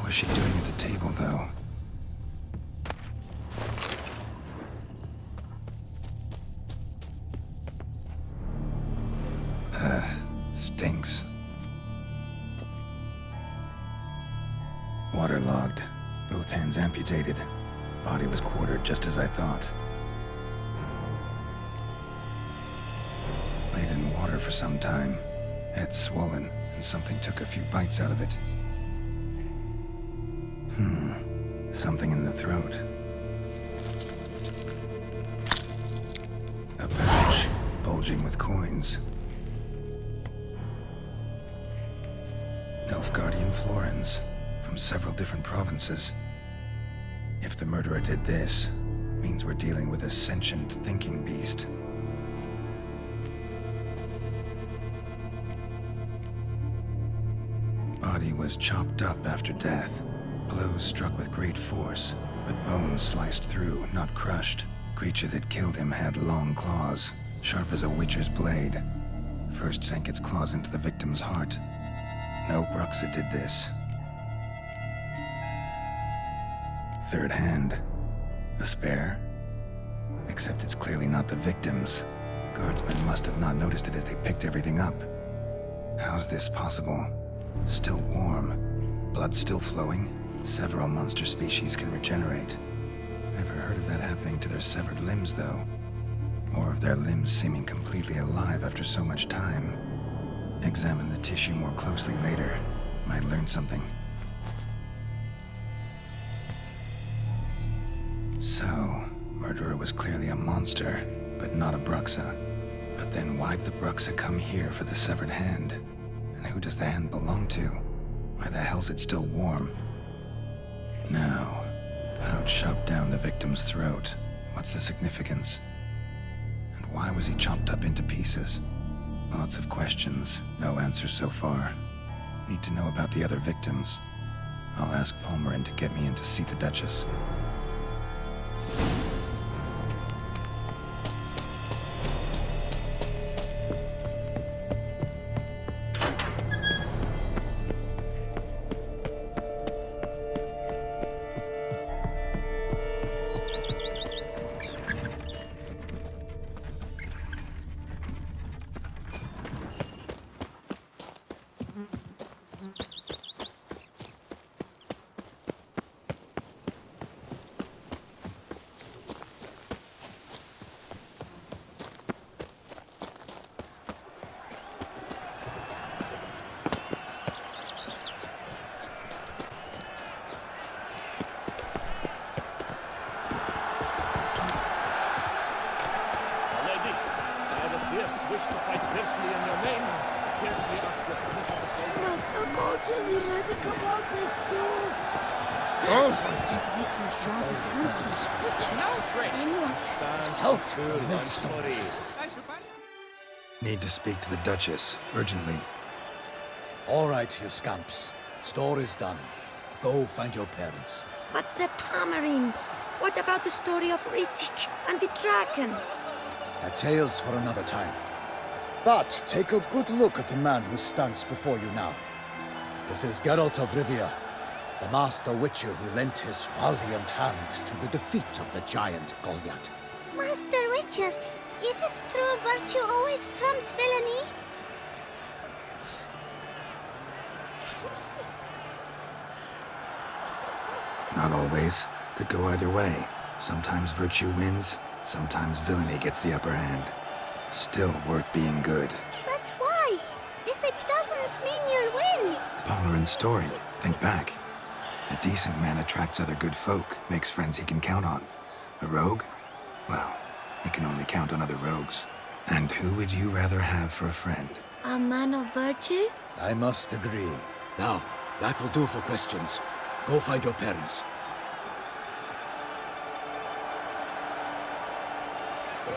was she doing at the table, though? Stinks. Waterlogged. Both hands amputated. Body was quartered just as I thought. Laid in water for some time. Head swollen, and something took a few bites out of it. Something in the throat. A pouch, bulging with coins. Nilfgaardian florins, from several different provinces. If the murderer did this, means we're dealing with a sentient thinking beast. Body was chopped up after death. Blows struck with great force, but bones sliced through, not crushed. Creature that killed him had long claws, sharp as a witcher's blade. First sank its claws into the victim's heart. No Bruxa did this. Third hand. A spare? Except it's clearly not the victim's. Guardsmen must have not noticed it as they picked everything up. How's this possible? Still warm. Blood still flowing? Several monster species can regenerate. Never heard of that happening to their severed limbs, though. Or of their limbs seeming completely alive after so much time. Examine the tissue more closely later. Might learn something. So, murderer was clearly a monster, but not a Bruxa. But then why'd the Bruxa come here for the severed hand? And who does the hand belong to? Why the hell's it still warm? Now, pouch shoved down the victim's throat. What's the significance? And why was he chopped up into pieces? Lots of questions, no answers so far. Need to know about the other victims. I'll ask Palmerin to get me in to see the Duchess. Wish to fight fiercely in your name, fiercely ask your permission to say. Must go to the medical office, please. Did witches rather handsome? Need to speak to the Duchess, urgently. All right, you scamps. Story's done. Go find your parents. But Sir Palmerin, what about the story of Rittik and the dragon? A tale's for another time. But take a good look at the man who stands before you now. This is Geralt of Rivia, the master witcher who lent his valiant hand to the defeat of the giant Goliath. Master Witcher, is it true virtue always trumps villainy? Not always. Could go either way. Sometimes virtue wins, sometimes villainy gets the upper hand. Still worth being good. But why? If it doesn't mean you'll win. Palmerin's story. Think back. A decent man attracts other good folk, makes friends he can count on. A rogue? Well, he can only count on other rogues. And who would you rather have for a friend? A man of virtue? I must agree. Now, that will do for questions. Go find your parents.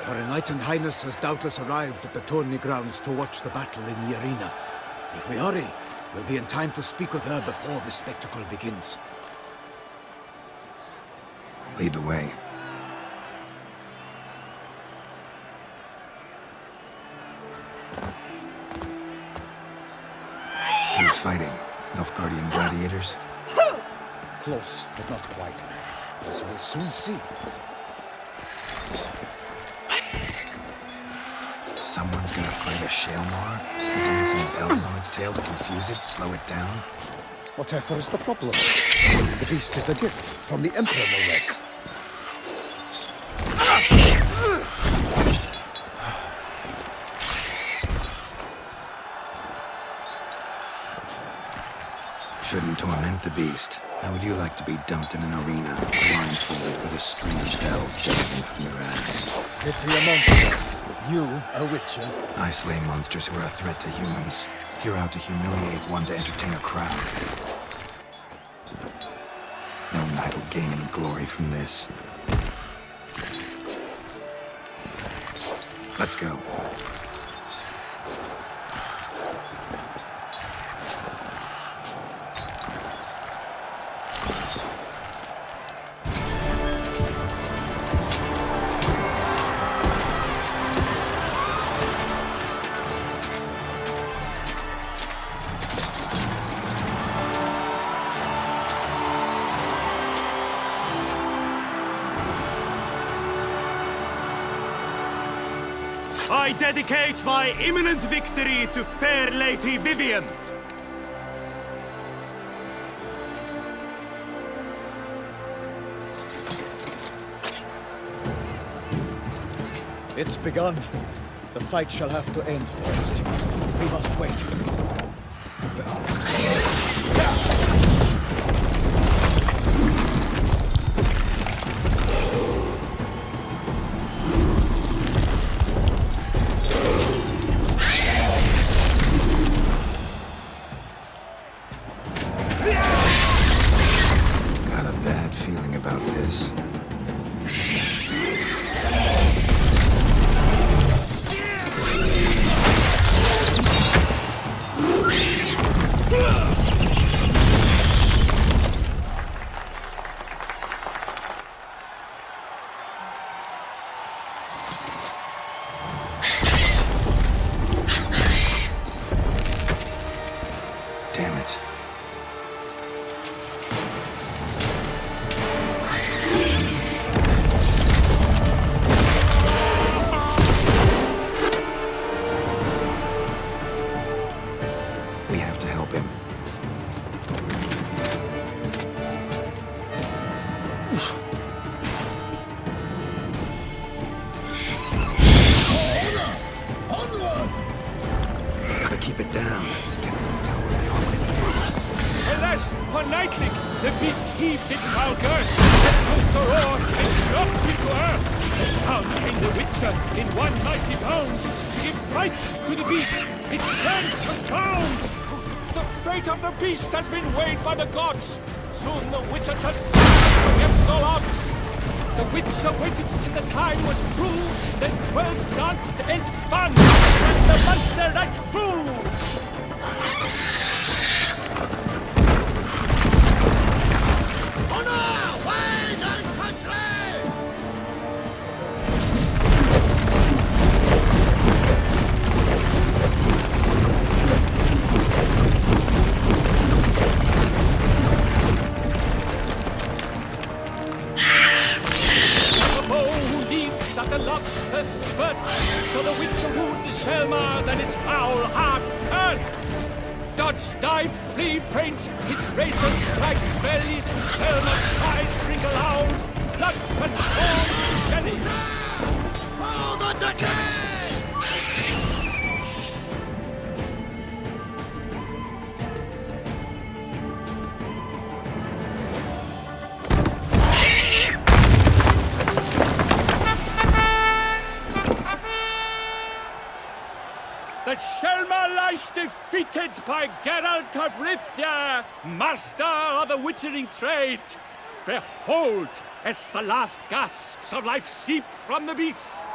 Her Enlightened Highness has doubtless arrived at the tourney grounds to watch the battle in the arena. If we hurry, we'll be in time to speak with her before the spectacle begins. Lead the way. Who's fighting? Nilfgaardian gladiators? Close, but not quite. As we'll soon see. Someone's gonna fight a Shaelmaar? With some bells on its tail to confuse it, slow it down? Whatever is the problem? The beast is a gift from the Emperor, no less. Shouldn't torment the beast. How would you like to be dumped in an arena, blindfolded with a string of bells dangling from your ass? Pity a monster. You, a witcher. I slay monsters who are a threat to humans. You're out to humiliate one to entertain a crowd. No knight will gain any glory from this. Let's go. I dedicate my imminent victory to fair Lady Vivian. It's begun. The fight shall have to end first. We must wait. Got a bad feeling about this. Damn it. We have to help him. Gotta keep it down. Can't even tell where they are when it hears us. Alas, for Nightling, the beast heaved its foul girth, set loose a roar, and dropped into earth. Down came the Witcher in one mighty bound, to give fight to the beast, its plans confound. The fate of the beast has been weighed by the gods. Soon the Witcher shall stand against all odds. The Witcher waited till the time was true, then 12 danced and spun, and the monster right through. At the last first spurt, so the Witcher wooed the Shaelmaar, then its foul heart turned. Dodge, dive, flee, faint, its razor strikes belly, Shaelmaar's cries ring aloud, blood transforms to jelly. For the decade! The Shaelmaar lies defeated by Geralt of Rivia, master of the witchering trade. Behold, as the last gasps of life seep from the beast.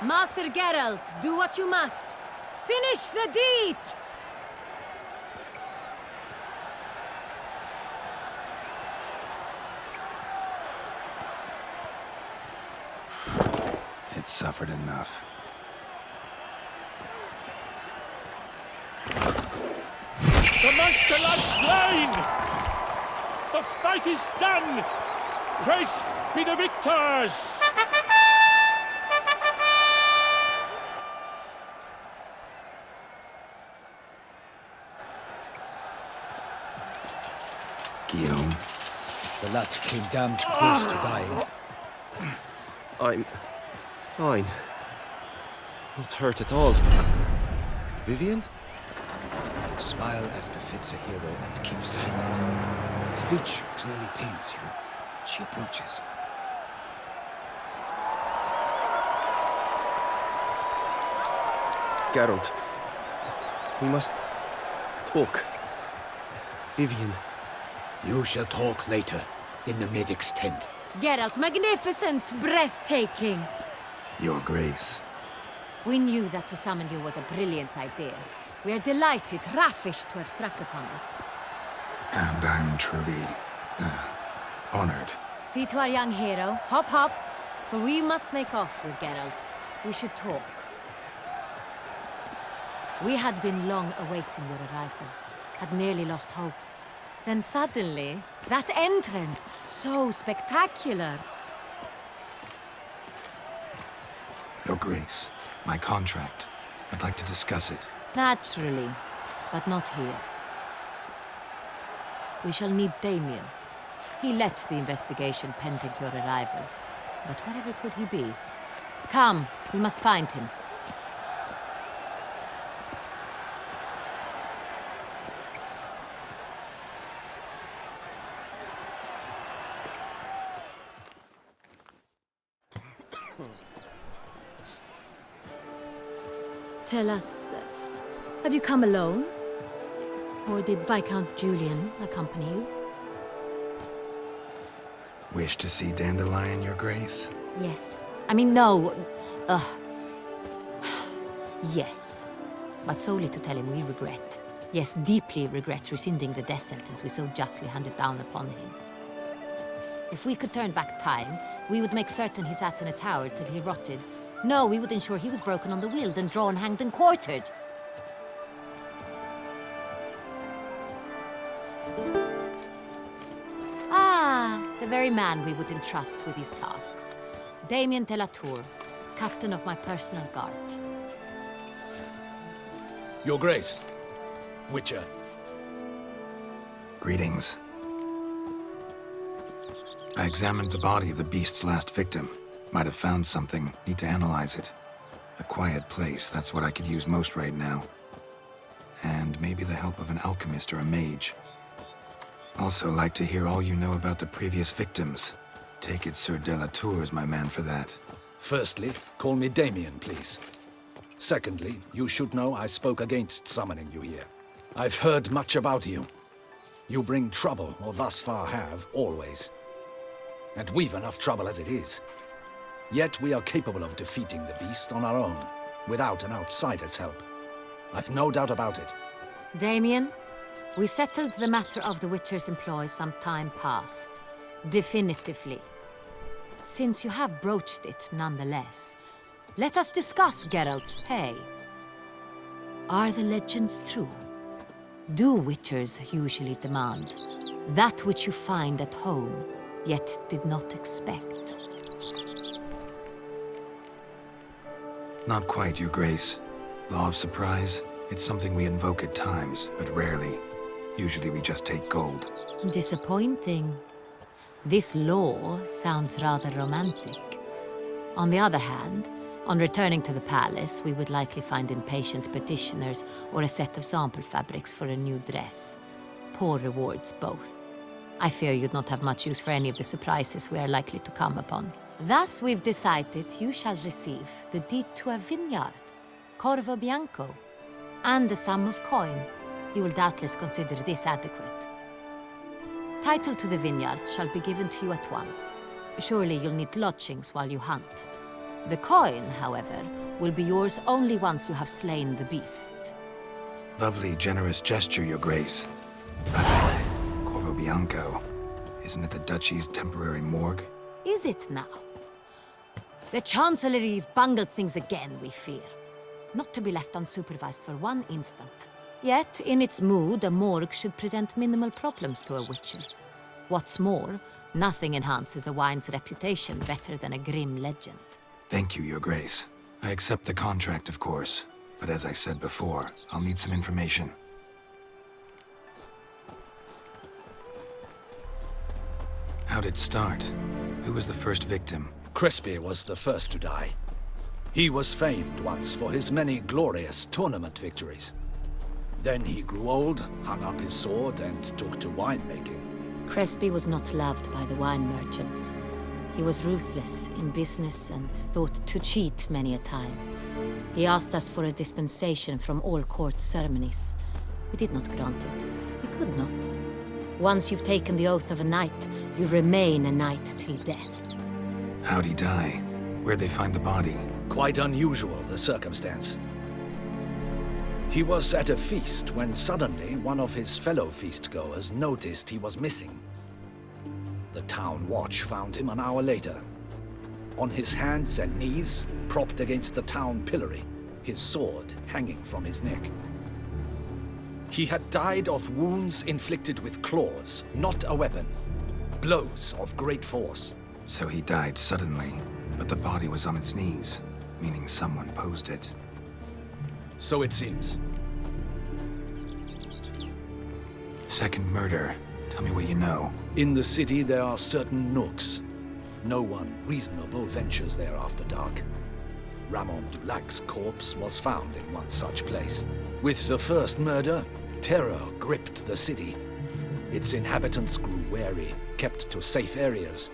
Master Geralt, do what you must. Finish the deed! It's suffered enough. The monster lies slain! The fight is done! Praised be the victors! Guillaume, The lad came damned close to dying. I'm fine. Not hurt at all. Vivian? Smile as befits a hero and keep silent. Speech clearly pains you. She approaches. Geralt. We must talk. Vivian. You shall talk later, in the medic's tent. Geralt, magnificent, breathtaking. Your Grace. We knew that to summon you was a brilliant idea. We are delighted, ravished to have struck upon it. And I'm truly, honored. See to our young hero. Hop, hop. For we must make off with Geralt. We should talk. We had been long awaiting your arrival. Had nearly lost hope. Then suddenly, that entrance, so spectacular. Your Grace, my contract. I'd like to discuss it. Naturally, but not here. We shall need Damien. He led the investigation pending your arrival. But wherever could he be? Come, we must find him. Tell us, have you come alone? Or did Viscount Julian accompany you? Wish to see Dandelion, Your Grace? Yes. I mean, no. Yes. But solely to tell him we regret. Yes, deeply regret rescinding the death sentence we so justly handed down upon him. If we could turn back time, we would make certain he sat in a tower till he rotted. No, we would ensure he was broken on the wheel, then drawn, hanged, and quartered. Ah, the very man we would entrust with these tasks. Damien de la Tour, captain of my personal guard. Your Grace. Witcher. Greetings. I examined the body of the beast's last victim. Might have found something. Need to analyze it. A quiet place, that's what I could use most right now. And maybe the help of an alchemist or a mage. Also like to hear all you know about the previous victims. Take it Sir de la Tour is my man for that. Firstly, call me Damien, please. Secondly, you should know I spoke against summoning you here. I've heard much about you. You bring trouble, or thus far have, always. And we've enough trouble as it is. Yet we are capable of defeating the beast on our own, without an outsider's help. I've no doubt about it. Damien, we settled the matter of the Witcher's employ some time past. Definitively. Since you have broached it nonetheless, let us discuss Geralt's pay. Are the legends true? Do Witchers usually demand that which you find at home, yet did not expect? Not quite, Your Grace. Law of surprise, it's something we invoke at times, but rarely. Usually we just take gold. Disappointing. This law sounds rather romantic. On the other hand, on returning to the palace, we would likely find impatient petitioners or a set of sample fabrics for a new dress. Poor rewards, both. I fear you'd not have much use for any of the surprises we are likely to come upon. Thus, we've decided you shall receive the deed to a vineyard, Corvo Bianco, and a sum of coin. You will doubtless consider this adequate. Title to the vineyard shall be given to you at once. Surely you'll need lodgings while you hunt. The coin, however, will be yours only once you have slain the beast. Lovely, generous gesture, Your Grace. Corvo Bianco. Isn't it the Duchy's temporary morgue? Is it now? The Chancellery's bungled things again, we fear. Not to be left unsupervised for one instant. Yet, in its mood, a morgue should present minimal problems to a witcher. What's more, nothing enhances a wine's reputation better than a grim legend. Thank you, Your Grace. I accept the contract, of course. But as I said before, I'll need some information. How'd it start? Who was the first victim? Crespi was the first to die. He was famed once for his many glorious tournament victories. Then he grew old, hung up his sword, and took to winemaking. Crespi was not loved by the wine merchants. He was ruthless in business and thought to cheat many a time. He asked us for a dispensation from all court ceremonies. We did not grant it. We could not. Once you've taken the oath of a knight, you remain a knight till death. How'd he die? Where'd they find the body? Quite unusual, the circumstance. He was at a feast when suddenly one of his fellow feastgoers noticed he was missing. The town watch found him an hour later. On his hands and knees, propped against the town pillory, his sword hanging from his neck. He had died of wounds inflicted with claws, not a weapon. Blows of great force. So he died suddenly, but the body was on its knees, meaning someone posed it. So it seems. Second murder. Tell me what you know. In the city there are certain nooks. No one reasonable ventures there after dark. Ramon Dulac's corpse was found in one such place. With the first murder, terror gripped the city. Its inhabitants grew wary, kept to safe areas.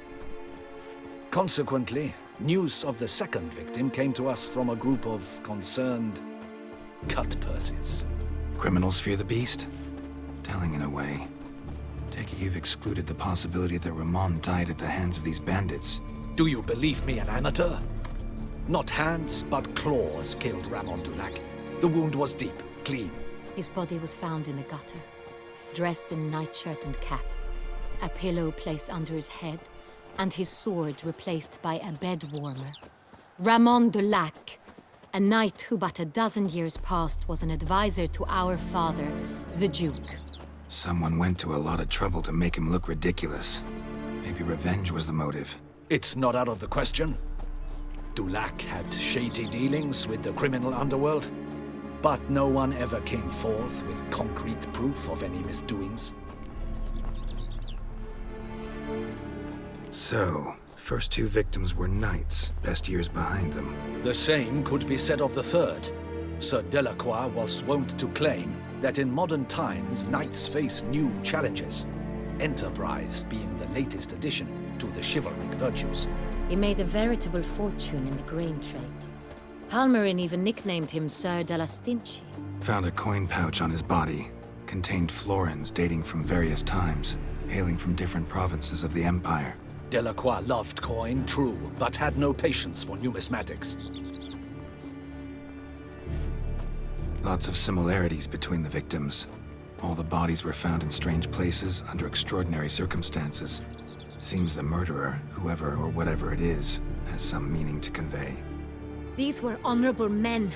Consequently, news of the second victim came to us from a group of concerned cut-purses. Criminals fear the beast? Telling in a way. Take it you've excluded the possibility that Ramon died at the hands of these bandits. Do you believe me an amateur? Not hands, but claws killed Ramon Dulac. The wound was deep, clean. His body was found in the gutter, dressed in nightshirt and cap, a pillow placed under his head, and his sword replaced by a bed warmer. Ramon Dulac, a knight who but a dozen years past was an advisor to our father, the Duke. Someone went to a lot of trouble to make him look ridiculous. Maybe revenge was the motive. It's not out of the question. Dulac had shady dealings with the criminal underworld, but no one ever came forth with concrete proof of any misdoings. So, first two victims were knights, best years behind them. The same could be said of the third. Sir Delacroix was wont to claim that in modern times, knights face new challenges, enterprise being the latest addition to the chivalric virtues. He made a veritable fortune in the grain trade. Palmerin even nicknamed him Sir de la Stinchi. Found a coin pouch on his body. Contained florins dating from various times, hailing from different provinces of the Empire. Delacroix loved coin, true, but had no patience for numismatics. Lots of similarities between the victims. All the bodies were found in strange places under extraordinary circumstances. Seems the murderer, whoever or whatever it is, has some meaning to convey. These were honorable men.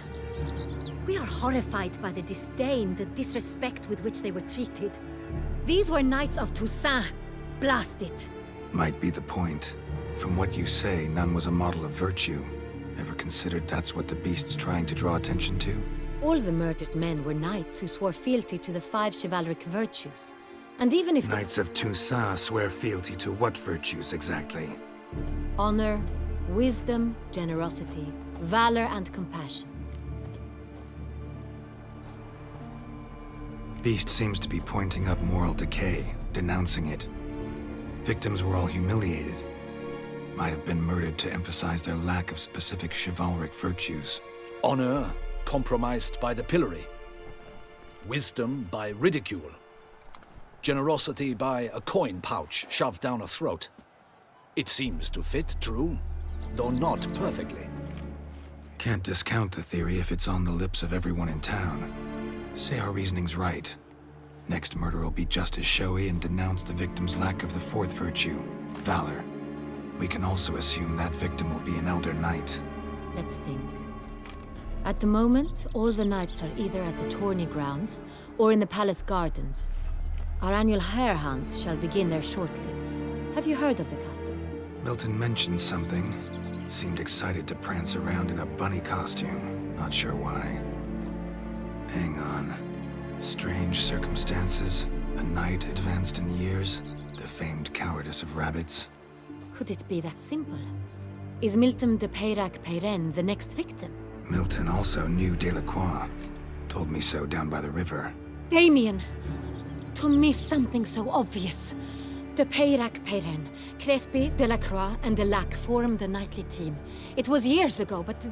We are horrified by the disdain, the disrespect with which they were treated. These were knights of Toussaint. Blast it. Might be the point. From what you say, none was a model of virtue. Ever considered that's what the beast's trying to draw attention to? All the murdered men were knights who swore fealty to the 5 chivalric virtues. And even if Knights of Toussaint swear fealty to what virtues exactly? honor, wisdom, generosity, valor, and compassion. Beast seems to be pointing up moral decay, denouncing it. Victims were all humiliated. Might have been murdered to emphasize their lack of specific chivalric virtues. Honor compromised by the pillory. Wisdom by ridicule. Generosity by a coin pouch shoved down a throat. It seems to fit, true, though not perfectly. Can't discount the theory if it's on the lips of everyone in town. Say our reasoning's right. Next murder will be just as showy and denounce the victim's lack of the 4th virtue, valor. We can also assume that victim will be an elder knight. Let's think. At the moment, all the knights are either at the tourney grounds or in the palace gardens. Our annual hare hunt shall begin there shortly. Have you heard of the custom? Milton mentioned something. Seemed excited to prance around in a bunny costume. Not sure why. Hang on. Strange circumstances. A knight advanced in years. The famed cowardice of rabbits. Could it be that simple? Is Milton de Peyrac Peyren the next victim? Milton also knew Delacroix. Told me so down by the river. Damien! To miss something so obvious. De Peyrac Peyren, Crespi, Delacroix, and Delac formed a knightly team. It was years ago, but...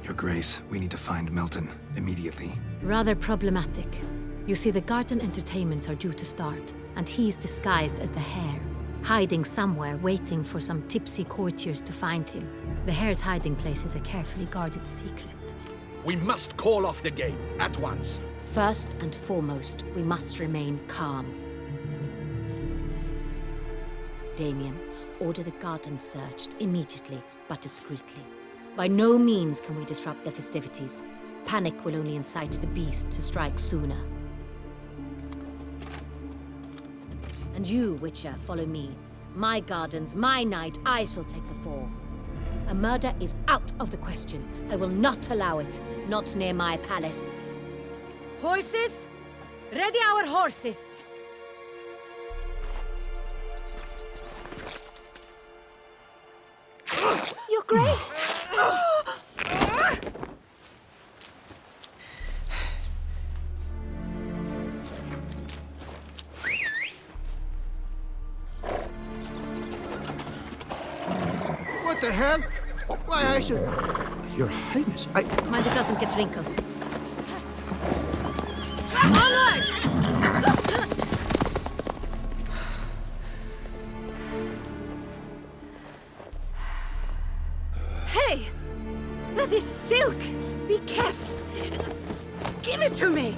Your Grace, we need to find Milton, immediately. Rather problematic. You see, the garden entertainments are due to start, and he's disguised as the hare, hiding somewhere, waiting for some tipsy courtiers to find him. The hare's hiding place is a carefully guarded secret. We must call off the game, at once. First and foremost, we must remain calm. Damien, order the garden searched immediately, but discreetly. By no means can we disrupt the festivities. Panic will only incite the beast to strike sooner. And you, Witcher, follow me. My gardens, my night, I shall take the fall. A murder is out of the question. I will not allow it. Not near my palace. Horses? Ready our horses! Your Grace! What the hell? Why, I should... Your Highness, Mind it doesn't get wrinkled. Onward! Hey! That is silk! Be careful! Give it to me!